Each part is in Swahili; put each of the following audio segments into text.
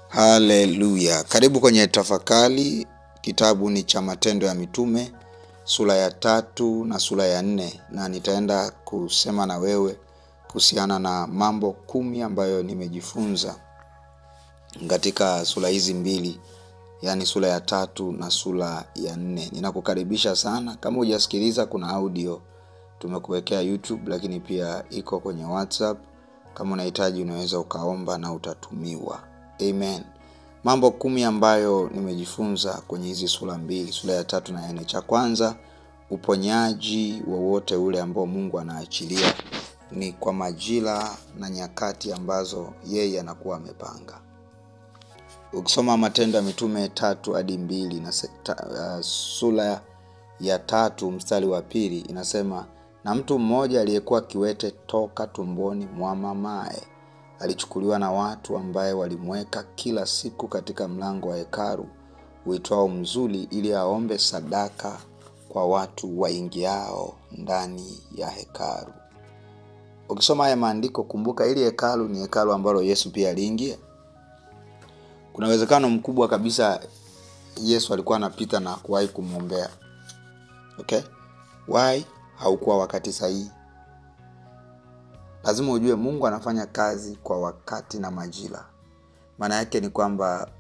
Haleluya. Karibu kwenye tafakari. Kitabu ni cha Matendo ya Mitume sura ya 3 na sura ya 4, na nitaenda kusema na wewe kuhusiana na mambo 10 ambayo nimejifunza katika sura hizi mbili, yani sura ya 3 na sura ya 4. Ninakukaribisha sana. Kama hujasikiliza, kuna audio tumekuwekea YouTube, lakini pia iko kwenye WhatsApp. Kama unahitaji unaweza ukaomba na utatumiwa. Amen. Mambo 10 ambayo nimejifunza kwenye hizi sura mbili, sura ya 3 na 4. Cha kwanza, uponyaji wowote ule ambao Mungu anaachilia ni kwa majira na nyakati ambazo yeye anakuwa amepanga. Ukisoma Matendo ya Mitume 3 hadi 2 na sura ya 3 mstari wa 2 inasema, na mtu mmoja aliyekuwa kiwete toka tumboni mwa mamae alichukuliwa na watu ambaye walimweka kila siku katika mlango wa hekalu uitwao Mzuri, ili aombe sadaka kwa watu waingiao ndani ya hekalu. Ukisoma haya maandiko, kumbuka ili hekalu ni hekalu ambalo Yesu pia aliingia. Kuna uwezekano mkubwa kabisa Yesu alikuwa anapita na kuwahi kumwombea. Okay? Why? Haukuwa wakati sahihi. Lazima ujue Mungu anafanya kazi kwa wakati na majira. Maana yake ni kwamba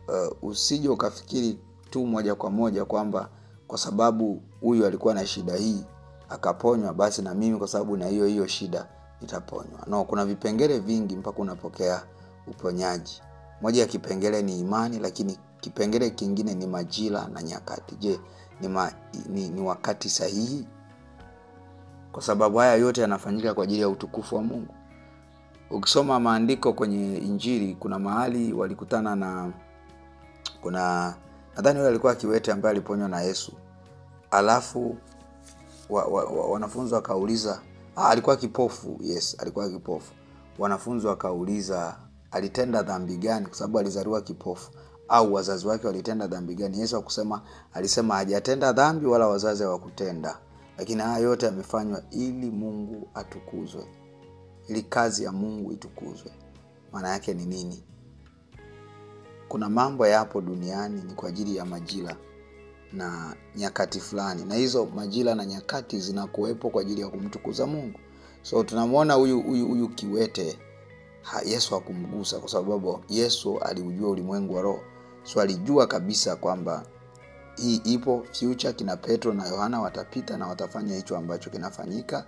usije ukafikiri tu moja kwa moja kwamba kwa sababu huyu alikuwa na shida hii akaponywa, basi na mimi kwa sababu na hiyo shida nitaponywa. No, kuna vipengele vingi mpaka unapokea uponyaji. Moja ya kipengele ni imani, lakini kipengele kingine ni majira na nyakati. Je, ni wakati sahihi? Kwa sababu haya yote yanafanyika kwa ajili ya utukufu wa Mungu. Ukisoma maandiko kwenye Injili, kuna mahali walikutana na nadhani yule alikuwa kiwete ambaye aliponywa na Yesu. Alafu wanafunzi wakauliza, alikuwa kipofu. Yes, alikuwa kipofu. Wanafunzi wakauliza alitenda dhambi gani kwa sababu alizaliwa kipofu, au wazazi wake walitenda dhambi gani? Yesu alisema hajatenda dhambi wala wazazi hawakutenda, lakini haya yote yamefanywa ili Mungu atukuzwe, ili kazi ya Mungu itukuzwe. Maana yake ni nini? Kuna mambo yapo duniani ni kwa ajili ya majira na nyakati fulani, na hizo majira na nyakati zinakuwepo kwa ajili ya kumtukuza Mungu. So tunamwona huyu kiwete, Yesu hakumgusa kwa sababu Yesu aliujua ulimwengu wa roho. So alijua kabisa kwamba hii ipo future, kina Petro na Yohana watapita na watafanya hicho ambacho kinafanyika.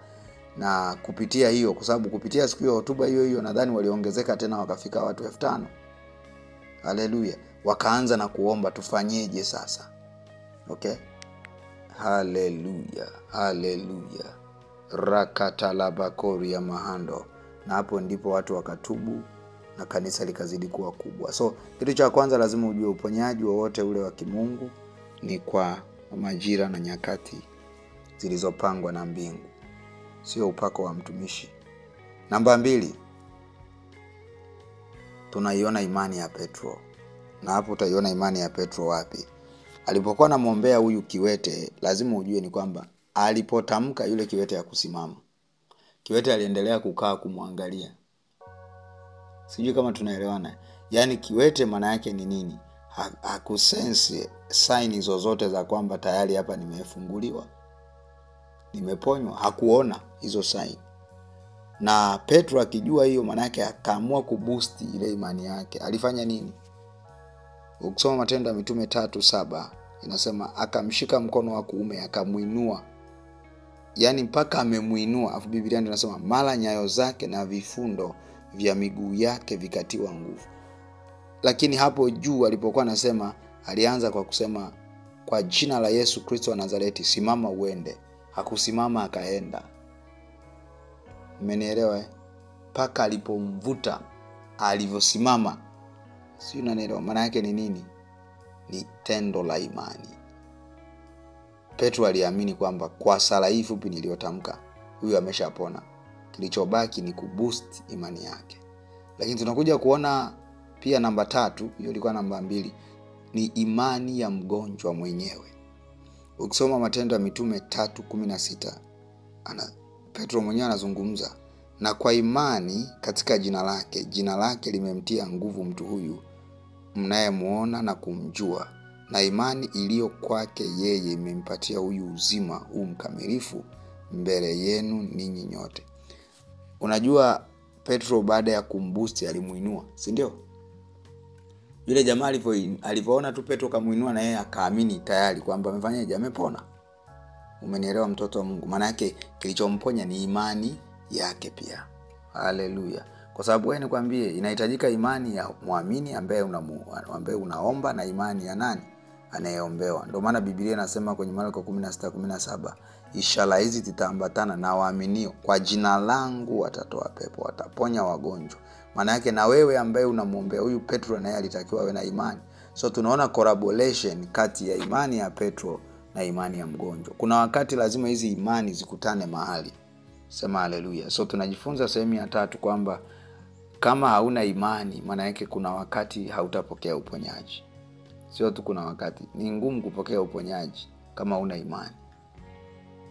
Na kupitia hiyo, kwa sababu kupitia siku hiyo hotuba hiyo nadhani waliongezeka tena wakafika watu 5,000. Haleluya. Wakaanza na kuomba, tufanyeje sasa? Okay? Haleluya. Haleluya. Rakatalabakori ya mahando. Na hapo ndipo watu wakatubu na kanisa likazidi kuwa kubwa. So kitu cha kwanza lazima ujue uponyaji wowote ule wa kimungu ni kwa majira na nyakati zilizopangwa na mbingu, sio upako wa mtumishi. Namba 2, tunaiona imani ya Petro. Na hapo utaiona imani ya Petro wapi? Alipokuwa anamwombea huyu kiwete, lazima ujue ni kwamba alipotamka yule kiwete ya kusimama, kiwete aliendelea kukaa kumwangalia. Sijui kama tunaelewana. Yaani kiwete maana yake ni nini? Hakusense sign zozote za kwamba tayari hapa nimefunguliwa, nimeponywa. Hakuona hizo sign. Na Petro akijua hiyo, maana yake akaamua kuboost ile imani yake. Alifanya nini? Ukisoma Matendo ya Mitume 3:7 inasema akamshika mkono wa kuume akamuinua. Yaani mpaka amemuinua. Afu Biblia ndio inasema mara nyayo zake na vifundo vya miguu yake vikatiwa nguvu. Lakini hapo juu alipokuwa anasema, alianza kwa kusema kwa jina la Yesu Kristo wa Nazareti, simama uende. Hakusimama akaenda. Umenielewa? Paka alipomvuta alivyosimama. Sio, unanielewa? Maana yake ni nini? Ni tendo la imani. Petro aliamini kwamba kwa sala hii fupi niliyotamka, huyu ameshapona. Kilichobaki ni kuboost imani yake. Lakini tunakuja kuona pia namba 3, hiyo ilikuwa namba 2, ni imani ya mgonjwa mwenyewe. Ukisoma Matendo ya Mitume 3:16, Petro mwenyewe anazungumza, na kwa imani katika jina lake limemtia nguvu mtu huyu mnayemuona na kumjua, na imani iliyo kwake yeye imempatia huyu uzima huu mkamilifu mbele yenu ninyi nyote. Unajua Petro baada ya kumboost alimuinua, si ndio? Yule jamaa alipoona tu Petro kamuinua, na yeye akaamini tayari kwamba amefanyaje, amepona. Umenielewa mtoto wa Mungu? Maana yake kilichomponya ni imani yake pia. Haleluya. Kwa sababu wewe nikwambie, inahitajika imani ya muamini ambaye unaomba, na imani ya nani? Anayeombewa. Ndio maana Biblia inasema kwenye Marko 16:17, ishara hizi zitaambatana na waaminio, kwa jina langu watatoa pepo, wataponya wagonjwa. Maana yake na wewe ambaye unamuombea huyu Petro, naye alitakiwa awe na imani. So tunaona collaboration kati ya imani ya Petro na imani ya mgonjwa. Kuna wakati lazima hizi imani zikutane mahali. Sema haleluya. So tunajifunza sehemu ya 3 kwamba kama hauna imani, maana yake kuna wakati hautapokea uponyaji. Sio tu kuna wakati, ni ngumu kupokea uponyaji kama huna imani.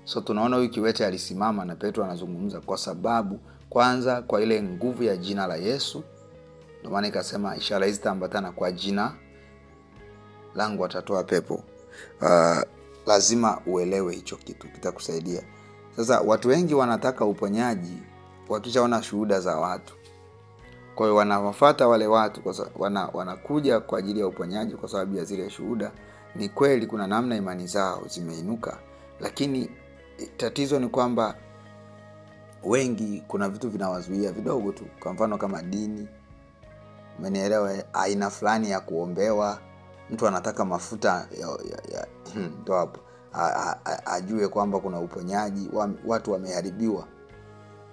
So tunaona huyu kiwete alisimama na Petro anazungumza, kwa sababu kwanza kwa ile nguvu ya jina la Yesu. Ndio maana ikasema ishara hizi zitaambatana, kwa jina langu watatoa pepo. Lazima uelewe hicho kitu, kitakusaidia. Sasa watu wengi wanataka uponyaji wakishaona shuhuda za watu. Kwa hiyo wanawafuata wale watu, wanakuja kwa ajili ya uponyaji kwa sababu ya zile shuhuda. Ni kweli kuna namna imani zao zimeinuka, lakini tatizo ni kwamba wengi kuna vitu vinawazuia vidogo tu. Kwa mfano kama dini, umenielewa, aina fulani ya kuombewa. Mtu anataka mafuta ndio hapo ajue kwamba kuna uponyaji. Watu wameharibiwa.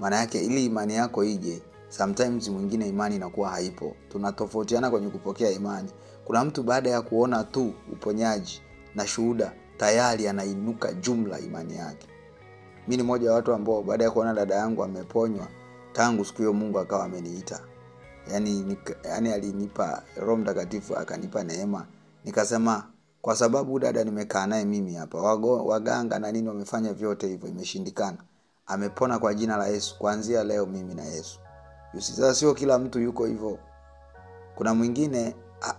Maana yake ili imani yako ije, sometimes mwingine imani inakuwa haipo. Tunatofautiana kwenye kupokea imani. Kuna mtu baada ya kuona tu uponyaji na shuhuda tayari anainuka jumla imani yake. Mimi ni mmoja wa watu ambao baada ya kuona dada yangu ameponywa, tangu siku hiyo Mungu akawa ameniita. Yaani alinipa Roho Mtakatifu, akanipa neema. Nikasema kwa sababu dada nimekaa naye mimi hapa, waganga na nini wamefanya vyote hivyo, imeshindikana. Amepona kwa jina la Yesu. Kuanzia leo mimi na Yesu. Sasa sio kila mtu yuko hivyo. Kuna mwingine,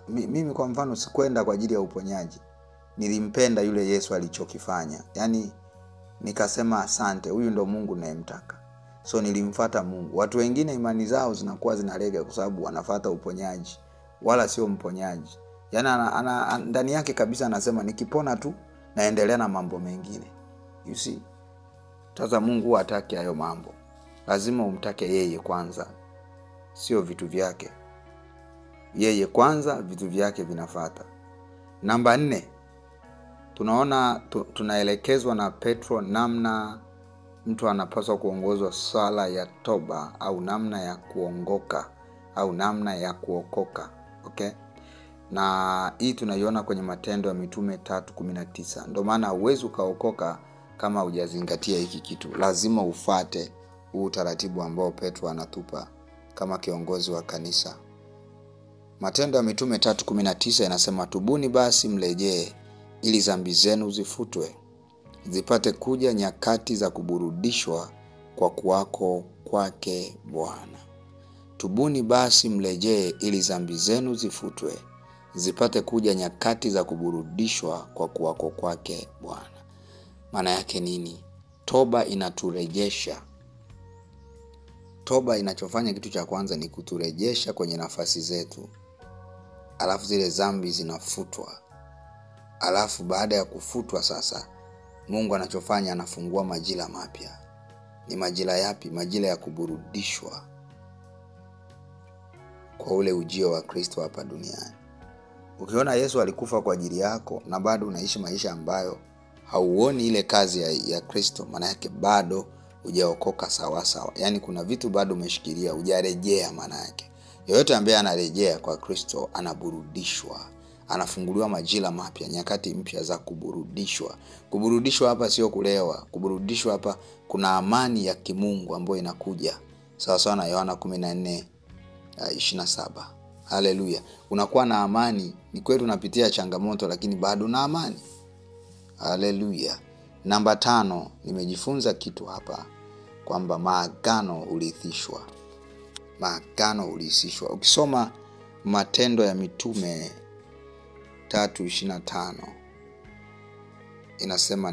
mimi kwa mfano sikwenda kwa ajili ya uponyaji. Nilimpenda yule Yesu alichokifanya. Yaani nikasema asante, huyu ndo Mungu ninayemtaka. So nilimfuata Mungu. Watu wengine imani zao zinakuwa zinalega kwa sababu wanafuata uponyaji, wala sio mponyaji. Yaani ndani yake kabisa anasema nikipona tu naendelea na mambo mengine. You see? Sasa Mungu hataki hayo mambo. Lazima umtake yeye kwanza, sio vitu vyake. Yeye kwanza, vitu vyake vinafuata. Namba 4. Tunaona tunaelekezwa na Petro namna mtu anapaswa kuongozwa sala ya toba, au namna ya kuongoka, au namna ya kuokoka. Okay? Na hii tunaiona kwenye Matendo ya Mitume 3:19. Ndio maana huwezi ukaokoka kama hujazingatia hiki kitu. Lazima ufuate utaratibu ambao Petro anatupa kama kiongozi wa kanisa. Matendo ya Mitume 3:19 inasema, tubuni basi mrejee, ili dhambi zenu zifutwe, zipate kuja nyakati za kuburudishwa kwa kuwako kwake Bwana. Tubuni basi mrejee, ili dhambi zenu zifutwe, zipate kuja nyakati za kuburudishwa kwa kuwako kwake Bwana. Maana yake nini? Toba inaturejesha. Toba inachofanya kitu cha kwanza ni kuturejesha kwenye nafasi zetu. Alafu zile dhambi zinafutwa. Alafu baada ya kufutwa sasa, Mungu anachofanya anafungua majira mapya. Ni majira yapi? Majira ya kuburudishwa kwa ule ujio wa Kristo hapa duniani. Ukiona Yesu alikufa kwa ajili yako na bado unaishi maisha ambayo hauoni ile kazi ya Kristo, maana yake bado hujaokoka sawa sawa. Yaani kuna vitu bado umeshikilia, hujarejea. Maana yake yeyote ambaye anarejea kwa Kristo anaburudishwa, anafunguliwa majira mapya, nyakati mpya za kuburudishwa. Kuburudishwa hapa sio kulewa. Kuburudishwa hapa kuna amani ya kimungu ambayo inakuja. Sawa sawa na Yohana 14:27. Haleluya. Unakuwa na amani. Ni kweli unapitia changamoto, lakini bado na amani. Haleluya. Namba 5, nimejifunza kitu hapa kwamba maagano ulithishwa. Maagano ulithishwa. Ukisoma Matendo ya Mitume 3:25 inasema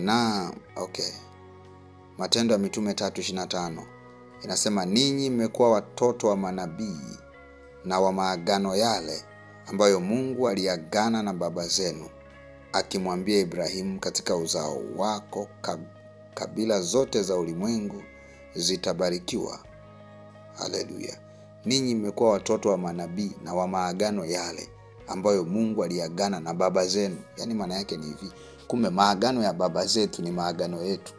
Matendo ya Mitume 3:25 inasema, ninyi mmekuwa watoto wa manabii na wa maagano yale ambayo Mungu aliagana na baba zenu, akimwambia Ibrahimu, katika uzao wako kabila zote za ulimwengu zitabarikiwa. Haleluya. Ninyi mmekuwa watoto wa manabii na wa maagano yale ambayo Mungu aliagana na baba zenu. Yaani maana yake ni hivi, kumbe maagano ya baba zetu ni maagano yetu.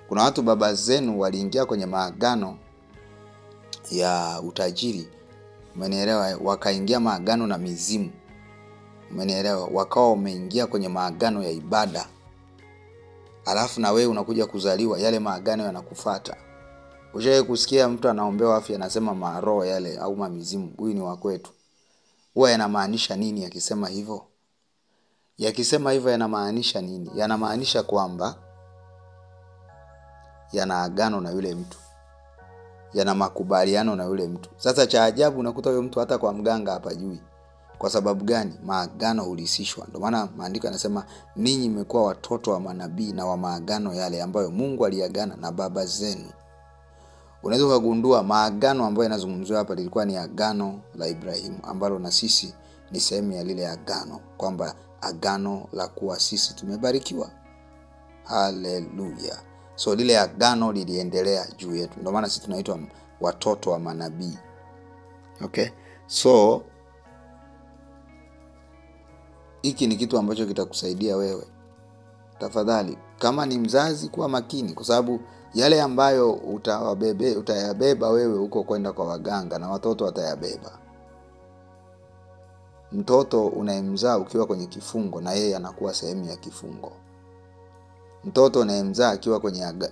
Kuna watu baba zenu waliingia kwenye maagano ya utajiri, umenielewa, wakaingia maagano na mizimu, umenielewa, wakawa wameingia kwenye maagano ya ibada. Alafu na wewe unakuja kuzaliwa, yale maagano yanakufuata. Ushawahi kusikia mtu anaombewa afya anasema maroho yale au mamizimu, huyu ni wa kwetu? Huwa yanamaanisha nini yakisema hivyo? Yakisema hivyo yanamaanisha nini? Yanamaanisha kwamba yana agano na yule mtu, yana makubaliano na yule mtu. Sasa cha ajabu unakuta yule mtu hata kwa mganga hapajui. Kwa sababu gani? Maagano hulisishwa. Ndio maana maandiko yanasema, ninyi mmekuwa watoto wa manabii na wa maagano yale ambayo Mungu aliagana na baba zenu. Unaweza kugundua maagano ambayo yanazungumziwa hapa lilikuwa ni agano la Ibrahimu, ambalo na sisi ni sehemu ya lile agano, kwamba agano la kuwa sisi tumebarikiwa. Haleluya. So lile agano liliendelea juu yetu. Ndio maana sisi tunaitwa watoto wa manabii. So hiki ni kitu ambacho kitakusaidia wewe. Tafadhali, kama ni mzazi, kuwa makini, kwa sababu yale ambayo utayabeba wewe huko kwenda kwa waganga, na watoto watayabeba. Mtoto unayemzaa ukiwa kwenye kifungo, na yeye anakuwa sehemu ya kifungo. Mtoto unayemzaa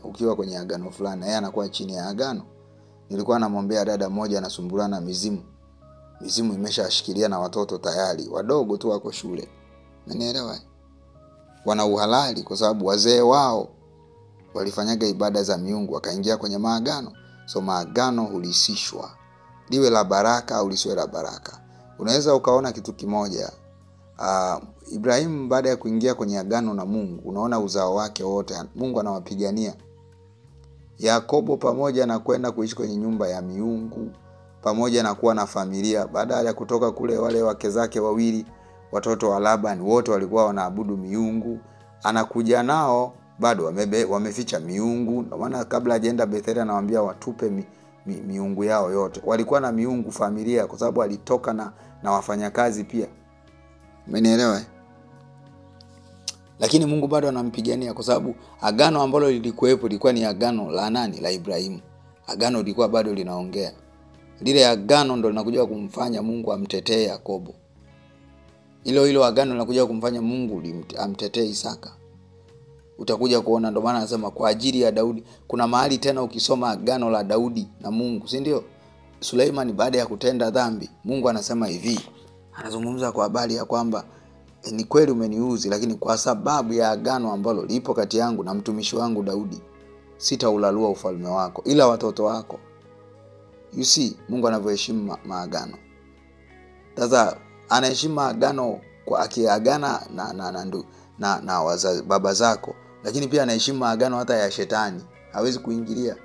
ukiwa kwenye agano fulani, na yeye anakuwa chini ya agano. Nilikuwa namwombea dada moja anasumbulana na mizimu. Mizimu imeshashikilia na watoto tayari, wadogo tu wako shule. Unanielewa? Wana uhalali kwa sababu wazee wao walifanyaga ibada za miungu, wakaingia kwenye maagano. So maagano hulisishwa, liwe la baraka au lisiwe la baraka. Unaweza ukaona kitu kimoja, Ibrahimu baada ya kuingia kwenye agano na Mungu, unaona uzao wake wote Mungu anawapigania. Yakobo pamoja na kwenda kuishi kwenye nyumba ya miungu, pamoja na kuwa na familia, baada ya kutoka kule, wale wake zake wawili, watoto wa Laban, wote walikuwa wanaabudu miungu. Anakuja nao bado wameficha miungu. Ndio maana kabla hajaenda Betheli anawaambia watupe miungu yao yote. Walikuwa na miungu familia, kwa sababu alitoka na wafanyakazi pia. Umenielewa? Lakini Mungu bado anampigania, kwa sababu agano ambalo lilikuwepo lilikuwa ni agano la nani? La Ibrahimu. Agano lilikuwa bado linaongea. Lile agano ndo linakuja kumfanya Mungu amtetee Yakobo. Hilo agano linakuja kumfanya Mungu amtetee Isaka. Utakuja kuona. Ndio maana anasema kwa ajili ya Daudi. Kuna mahali tena ukisoma agano la Daudi na Mungu, si ndio? Suleiman baada ya kutenda dhambi, Mungu anasema hivi, anazungumza kwa habari ya kwamba ni kweli umeniuzi, lakini kwa sababu ya agano ambalo lipo kati yangu na mtumishi wangu Daudi, sitaulalua ufalme wako ila watoto wako. You see Mungu anavyoheshimu maagano. Sasa anaheshimu maagano kwa akiagana na baba zako, lakini pia anaheshimu maagano hata ya shetani. Hawezi kuingilia.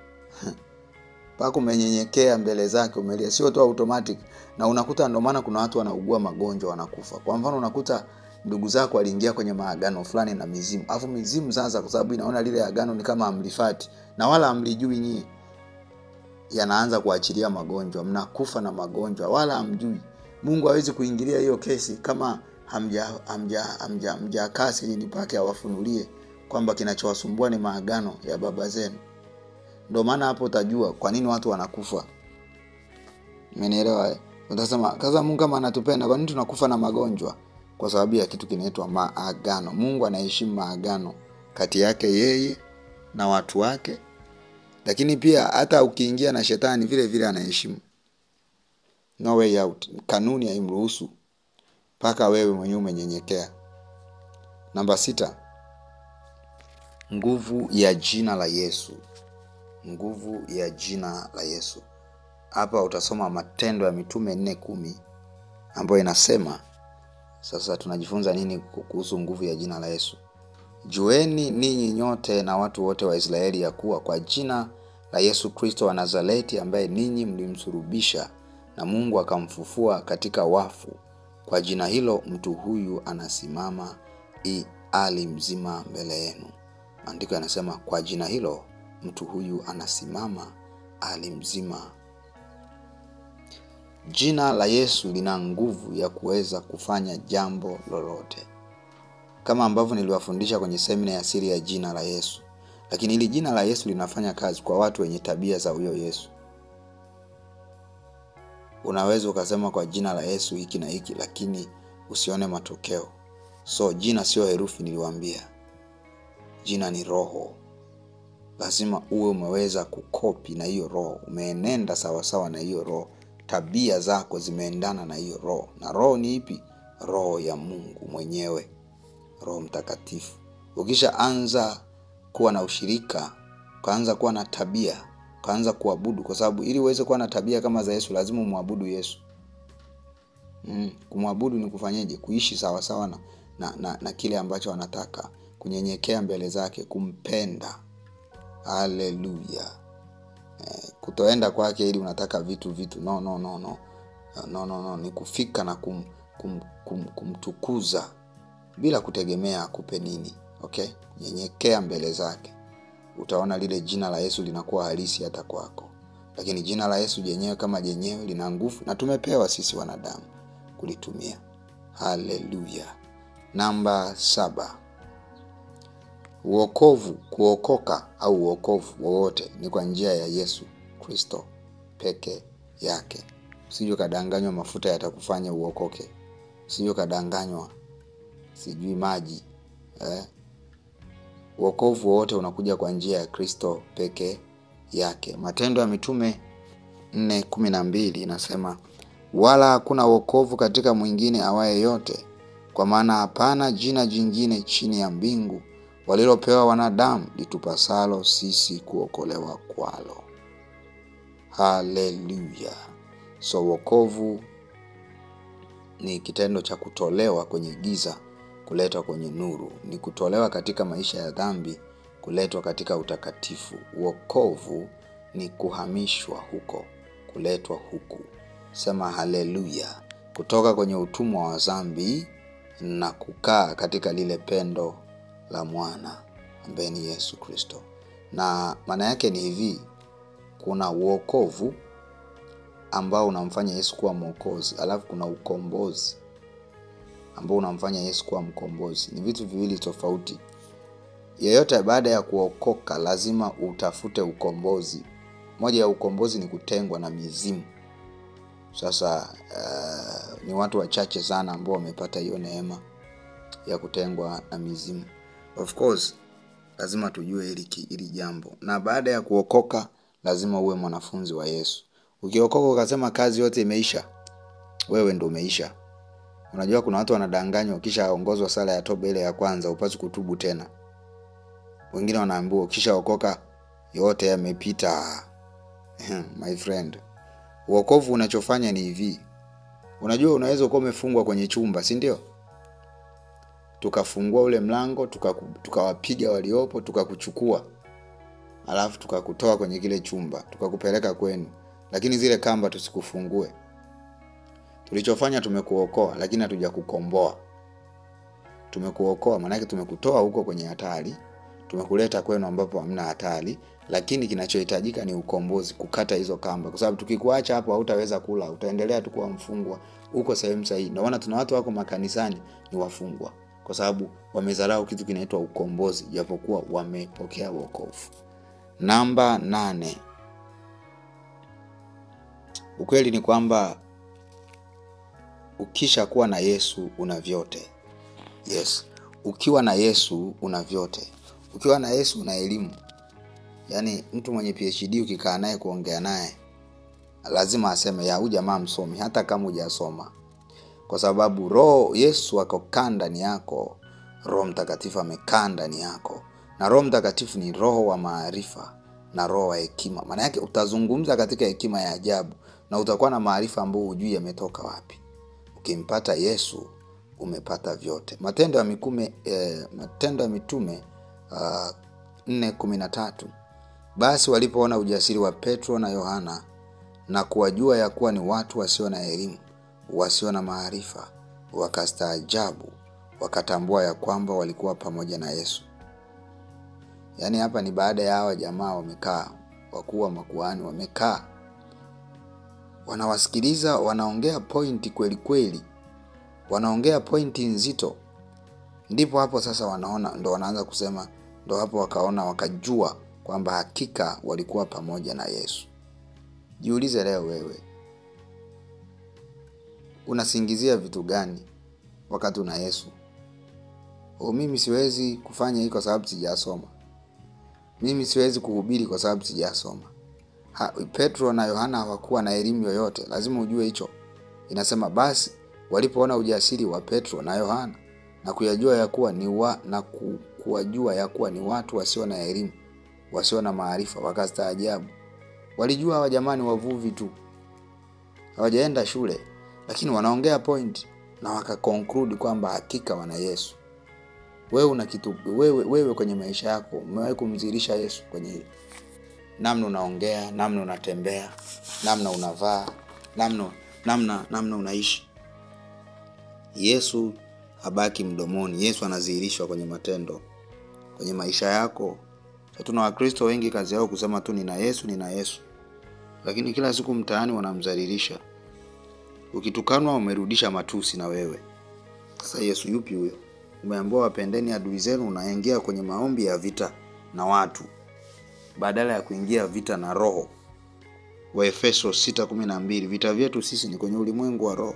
Pako umenyenyekea mbele zake, umelia, sio tu automatic. Na unakuta ndio maana kuna watu wanaugua magonjwa, wanakufa. Kwa mfano unakuta ndugu zako waliingia kwenye maagano fulani na mizimu. Alafu mizimu sasa, kwa sababu inaona lile agano ni kama amlifati na wala amlijui nyie, yanaanza kuachilia magonjwa, mnakufa na magonjwa wala amjui. Mungu hawezi kuingilia hiyo kesi kama hamjakasi ili pake awafunulie kwamba kinachowasumbua ni maagano ya baba zenu. Ndio maana hapo utajua kwa nini watu wanakufa. Umenielewa? Utasema kaza Mungu kama anatupenda, kwa nini tunakufa na magonjwa? Kwa sababu ya kitu kinaitwa maagano. Mungu anaheshimu maagano kati yake yeye na watu wake. Lakini pia hata ukiingia na shetani vile vile anaheshimu. No way out. Kanuni haimruhusu paka wewe mwenyewe umenyenyekea. Namba 6. Nguvu ya jina la Yesu. Nguvu ya jina la Yesu. hapa utasoma Matendo ya Mitume 4:10 ambayo inasema, sasa tunajifunza nini kuhusu nguvu ya jina la Yesu? Jueni ninyi nyote na watu wote wa Israeli ya kuwa kwa jina la Yesu Kristo wa Nazareti, ambaye ninyi mlimsulubisha na Mungu akamfufua katika wafu, kwa jina hilo mtu huyu anasimama ali mzima mbele yenu. Maandiko yanasema kwa jina hilo mtu huyu anasimama ali mzima. Jina la Yesu lina nguvu ya kuweza kufanya jambo lolote, kama ambavyo niliwafundisha kwenye semina ya siri ya jina la Yesu. Lakini hili jina la Yesu linafanya kazi kwa watu wenye tabia za huyo Yesu. Unaweza ukasema kwa jina la Yesu hiki na hiki, lakini usione matokeo. So jina sio herufi, niliwaambia. Jina ni roho. Lazima uwe umeweza kukopi na hiyo roho, umeenenda sawa sawa na hiyo roho, tabia zako zimeendana na hiyo roho. Na roho ni ipi? Roho ya Mungu mwenyewe, Roho Mtakatifu. Ukishaanza kuwa na ushirika, kaanza kuwa na tabia, kaanza kuabudu, kwa sababu ili uweze kuwa na tabia kama za Yesu lazima muabudu Yesu. Kumwabudu ni kufanyaje? Kuishi sawa sawa na kile ambacho anataka, kunyenyekea mbele zake, kumpenda. Haleluya. Kutoenda kwake ili unataka vitu. No, ni kufika na kumtukuza bila kutegemea akupe nini. Okay? Nyenyekea mbele zake. Utaona lile jina la Yesu linakuwa halisi hata kwako. Lakini jina la Yesu jenyewe kama jenyewe lina nguvu, na tumepewa sisi wanadamu kulitumia. Haleluya. Namba 7. Wokovu, kuokoka au wokovu wowote ni kwa njia ya Yesu Kristo peke yake. Usije kadanganywa mafuta yatakufanya uokoke. Usije kadanganywa sijui maji. Wokovu wote unakuja kwa njia ya Kristo peke yake. Matendo ya Mitume 4:12 inasema, wala hakuna wokovu katika mwingine awaye yote, kwa maana hapana jina jingine chini ya mbingu walilopewa wanadamu litupasalo sisi kuokolewa kwalo. Haleluya. So wokovu ni kitendo cha kutolewa kwenye giza kuletwa kwenye nuru, ni kutolewa katika maisha ya dhambi kuletwa katika utakatifu. Wokovu ni kuhamishwa huko, kuletwa huku. Sema haleluya. Kutoka kwenye utumwa wa dhambi na kukaa katika lile pendo la mwana ambaye ni Yesu Kristo. Na maana yake ni hivi, kuna wokovu ambao unamfanya Yesu kuwa mwokozi, alafu kuna ukombozi ambao unamfanya Yesu kuwa mkombozi. Ni vitu viwili tofauti. Yeyote baada ya kuokoka lazima utafute ukombozi. Moja ya ukombozi ni kutengwa na mizimu. Sasa ni watu wachache sana ambao wamepata hiyo neema ya kutengwa na mizimu. Of course lazima tujue hili jambo. Na baada ya kuokoka lazima uwe mwanafunzi wa Yesu. Ukiokoka ukasema kazi yote imeisha, wewe ndio umeisha. Unajua kuna watu wanadanganywa, kisha ongozwa sala ya toba ile ya kwanza upaswe kutubu tena. Wengine wanaambiwa ukishaokoka yote yamepita. My friend, wokovu unachofanya ni hivi. Unajua unaweza kuwa umefungwa kwenye chumba, si ndio? Tukafungua ule mlango, tukawapiga waliopo, tukakuchukua. Alafu tukakutoa kwenye kile chumba, tukakupeleka kwenu. Lakini zile kamba tusikufungue. Tulichofanya tumekuokoa, lakini hatujakukomboa. Tumekuokoa maana yake tumekutoa huko kwenye hatari, tumekuleta kwenu ambapo hamna hatari, lakini kinachohitajika ni ukombozi, kukata hizo kamba. Kwa sababu tukikuacha hapo hautaweza kula, utaendelea tu kuwa mfungwa huko sehemu sahihi. Ndio maana tuna watu wako makanisani ni wafungwa, kwa sababu wamezarau kitu kinaitwa ukombozi japokuwa wamepokea wokovu. Namba 8. Ukweli ni kwamba ukisha kuwa na Yesu una vyote. Yes, ukiwa na Yesu una vyote. Ukiwa na Yesu una elimu. Yaani mtu mwenye PhD ukikaa naye kuongea naye lazima aseme ya huyu jamaa msomi hata kama hujasoma. Kwa sababu roho Yesu akokaa ndani yako, Roho Mtakatifu amekaa ndani yako. Na Roho Mtakatifu ni roho wa maarifa na roho wa hekima. Maana yake utazungumza katika hekima ya ajabu. na utakuwa na maarifa ambayo hujui yametoka wapi. Ukimpata Yesu umepata vyote. Matendo ya Mitume 4:13. Basi walipoona ujasiri wa Petro na Yohana na kuwajua ya kuwa ni watu wasio na elimu, wasio na maarifa, wakastaajabu, wakatambua ya kwamba walikuwa pamoja na Yesu. Yaani hapa ni baada ya hawa jamaa wamekaa, wakuu wa makuhani wamekaa, wanawasikiliza, wanaongea pointi kweli kweli, wanaongea pointi nzito. Ndipo hapo sasa wanaanza kusema, ndo hapo wakaona, wakajua kwamba hakika walikuwa pamoja na Yesu. Jiulize leo wewe, unasingizia vitu gani wakati una Yesu? Mimi siwezi kufanya hii kwa sababu sijasoma. Mimi siwezi kuhubiri kwa sababu sijasoma. Petro na Yohana hawakuwa na elimu yoyote. Lazima ujue hicho. Inasema basi walipoona ujasiri wa Petro na Yohana na kuwajua ya kuwa ni watu wasio na elimu, wasio na maarifa, wakastaajabu. Walijua hawa jamani wavuvi tu, hawajaenda shule, lakini wanaongea point na wakaconclude kwamba hakika wana Yesu. Wewe una kitu, wewe kwenye maisha yako umewahi kumdhihirisha Yesu kwenye namna unaongea, namna unatembea, namna unavaa, namna unaishi? Yesu habaki mdomoni. Yesu anadhihirishwa kwenye matendo, kwenye maisha yako. Tuna Wakristo wengi kazi yao kusema tu nina Yesu, lakini kila siku mtaani wanamdhalilisha. Ukitukanwa umerudisha matusi na wewe. Sasa Yesu yupi huyo? Umeambiwa wapendeni adui zenu, unaingia kwenye maombi ya vita na watu badala ya kuingia vita na roho. Waefeso 6:12, vita vyetu sisi ni kwenye ulimwengu wa roho.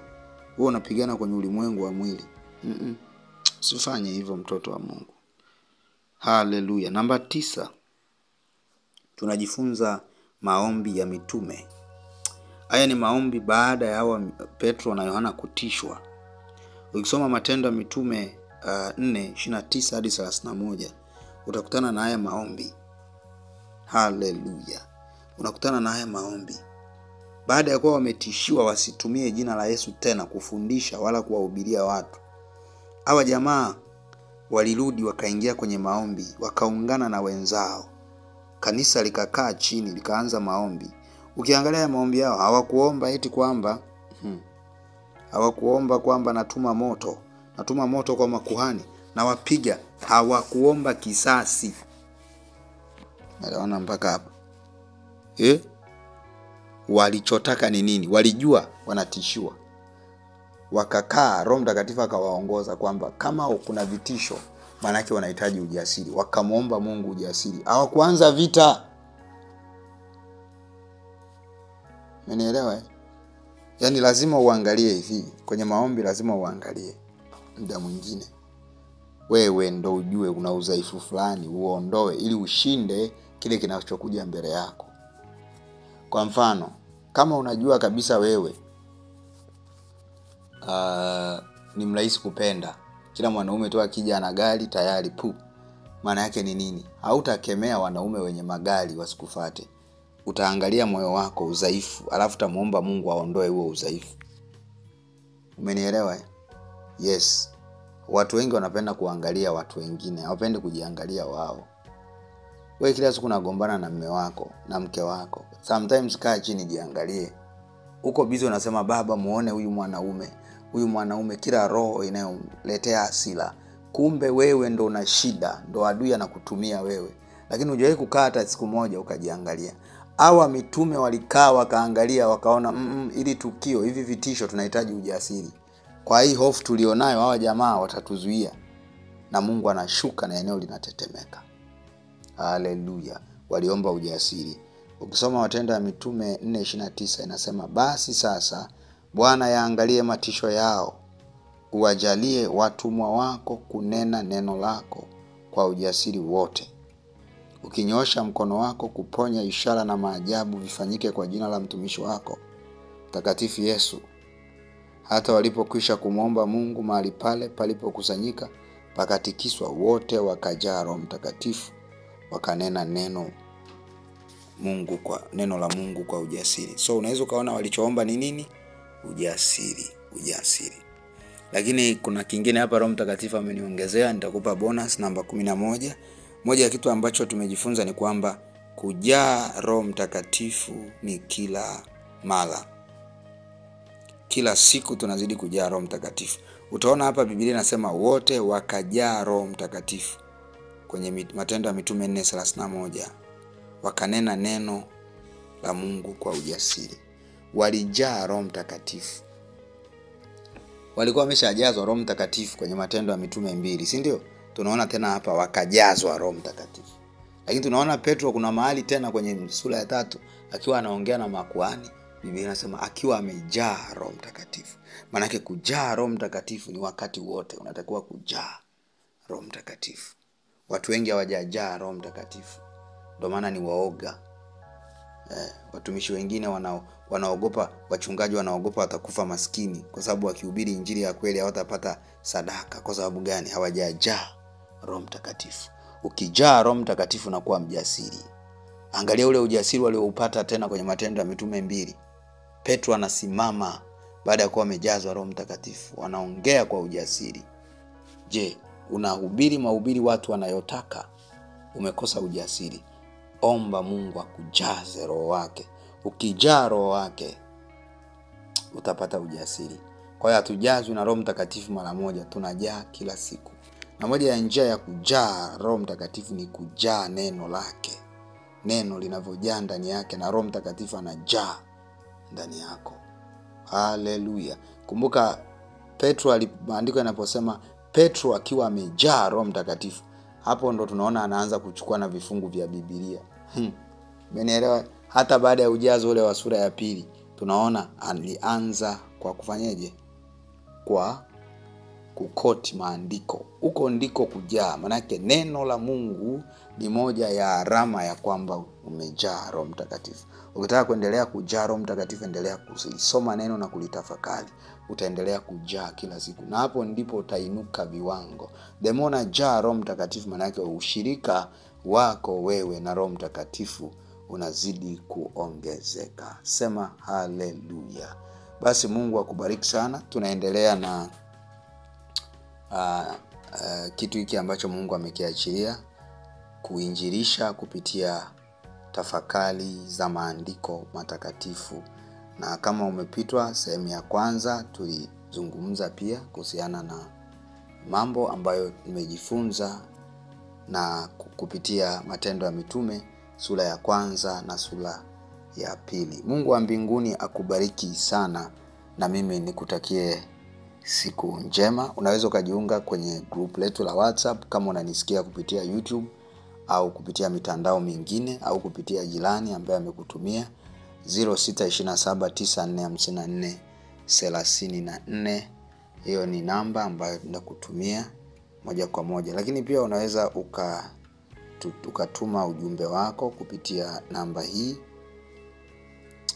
Wewe unapigana kwenye ulimwengu wa mwili. Usifanye hivyo mtoto wa Mungu. Haleluya. Namba 9. Tunajifunza maombi ya mitume. Haya ni maombi baada ya hawa Petro na Yohana kutishwa. Ukisoma Matendo ya Mitume 4:29 hadi 31 utakutana na haya maombi. Haleluya. Unakutana na haya maombi. Baada ya kuwa wametishiwa wasitumie jina la Yesu tena kufundisha wala kuwahubiria watu, hawa jamaa walirudi wakaingia kwenye maombi, wakaungana na wenzao. Kanisa likakaa chini likaanza maombi. Ukiangalia maombi yao hawakuomba eti kwamba hawakuomba kwamba natuma moto kwa makuhani na wapiga. Hawakuomba kisasi. Naona mpaka hapa. Walichotaka ni nini? Walijua wanatishiwa. Wakakaa, Roho Mtakatifu akawaongoza kwamba kama kuna vitisho, maana yake wanahitaji ujasiri. Wakamuomba Mungu ujasiri. Hawakuanza vita. Umenielewa? Yaani lazima uangalie hivi. Kwenye maombi lazima uangalie. Muda mwingine wewe ndo ujue una udhaifu fulani, uondoe ili ushinde kile kinachokuja mbele yako. Kwa mfano, kama unajua kabisa wewe ni mrahisi kupenda, kila mwanaume tu akija na gari tayari maana yake ni nini? Hautakemea wanaume wenye magari wasikufuate. Utaangalia moyo wako udhaifu, alafu utamuomba Mungu aondoe huo udhaifu. Umenielewa? Yes. Watu wengi wanapenda kuangalia watu wengine, hawapendi kujiangalia wao. Wewe kila siku unagombana na mume wako na mke wako. Sometimes kaa chini jiangalie. Uko busy unasema baba muone huyu mwanaume kila roho inayoletea hasira. Kumbe wewe ndo una shida, ndo adui anakutumia wewe. Lakini hujawahi kukaa hata siku moja ukajiangalia. Hawa mitume walikaa wakaangalia wakaona ili tukio, hivi vitisho tunahitaji ujasiri. Kwa hii hofu tulionayo hawa jamaa watatuzuia. Na Mungu anashuka na eneo linatetemeka. Haleluya. Waliomba ujasiri. Ukisoma Matendo ya Mitume 4:29 inasema basi sasa Bwana yaangalie matisho yao, uwajalie watumwa wako kunena neno lako kwa ujasiri wote. Ukinyosha mkono wako kuponya, ishara na maajabu vifanyike kwa jina la mtumishi wako Mtakatifu Yesu. Hata walipokwisha kumwomba Mungu, mahali pale palipokusanyika pakatikiswa, wote wakajaa Roho Mtakatifu, wakanena neno neno la Mungu kwa ujasiri. So unaweza ukaona walichoomba ni nini? Ujasiri. Lakini kuna kingine hapa Roho Mtakatifu ameniongezea, nitakupa bonus namba 11. Moja ya kitu ambacho tumejifunza ni kwamba kujaa Roho Mtakatifu ni kila mara. Kila siku tunazidi kujaa Roho Mtakatifu. Utaona hapa Biblia inasema wote wakajaa Roho Mtakatifu. Kwenye Matendo ya Mitume 4:31 wakanena neno la Mungu kwa ujasiri. Walijaa Roho Mtakatifu. Walikuwa wameshajazwa Roho Mtakatifu kwenye Matendo ya Mitume 2, si ndio? Tunaona tena hapa wakajazwa Roho Mtakatifu. Lakini tunaona Petro kuna mahali tena kwenye sura ya 3 akiwa anaongea na makuhani, Biblia inasema akiwa amejaa Roho Mtakatifu. Maana yake kujaa Roho Mtakatifu ni wakati wote unatakiwa kujaa Roho Mtakatifu. Watu wengi hawajajaa Roho Mtakatifu. Ndio maana ni waoga. Watumishi wengine wanaogopa, wachungaji wanaogopa watakufa maskini kwa sababu wakihubiri injili ya kweli hawatapata sadaka. Kwa sababu gani? Hawajajaa Roho Mtakatifu. Ukijaa Roho Mtakatifu unakuwa mjasiri. Angalia ule ujasiri walioupata tena kwenye Matendo ya Mitume 2. Petro anasimama baada ya kuwa amejazwa Roho Mtakatifu, anaongea kwa ujasiri. Je, unahubiri mahubiri watu wanayotaka? Umekosa ujasiri. Omba Mungu akujaze Roho wake. Ukijaa Roho wake utapata ujasiri. Kwa hiyo hatujazwi na Roho Mtakatifu mara moja, tunajaa kila siku. Na moja ya njia ya kujaa Roho Mtakatifu ni kujaa neno lake. Neno linavyojaa ndani yake na Roho Mtakatifu anajaa ndani yako. Haleluya. Kumbuka Petro, maandiko yanaposema Petro akiwa amejaa Roho Mtakatifu, hapo ndo tunaona anaanza kuchukua na vifungu vya Biblia. Umenielewa? Hata baada ya ujazo ule wa sura ya 2 tunaona alianza kwa kufanyaje? Kwa kukoti maandiko. Huko ndiko kujaa. Manake neno la Mungu ni moja ya alama ya kwamba umejaa Roho Mtakatifu. Ukitaka kuendelea kujaa Roho Mtakatifu, endelea kusoma neno na kulitafakari. Utaendelea kujaa kila siku. Na hapo ndipo utainuka viwango. The more unajaa Roho Mtakatifu, manake ushirika wako wewe na Roho Mtakatifu unazidi kuongezeka. Sema haleluya. Basi Mungu akubariki sana. Tunaendelea na kitu hiki ambacho Mungu amekiachilia, kuinjilisha kupitia tafakari za maandiko matakatifu. Na kama umepitwa sehemu ya kwanza, tulizungumza pia kuhusiana na mambo ambayo nimejifunza na kupitia Matendo ya Mitume sura ya 1 na sura ya 2. Mungu wa mbinguni akubariki sana, na mimi nikutakie siku njema. Unaweza ukajiunga kwenye group letu la WhatsApp kama unanisikia kupitia YouTube au kupitia mitandao mingine au kupitia jirani ambaye amekutumia 0627945434. Hiyo ni namba ambayo nakutumia moja kwa moja. Lakini pia unaweza ukatuma ujumbe wako kupitia namba hii.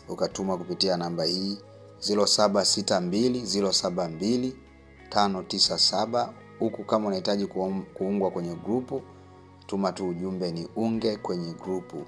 Ukatuma kupitia namba hii 0762072597. Huku kama unahitaji kuungwa kwenye grupu, tuma tu ujumbe ni unge kwenye grupu.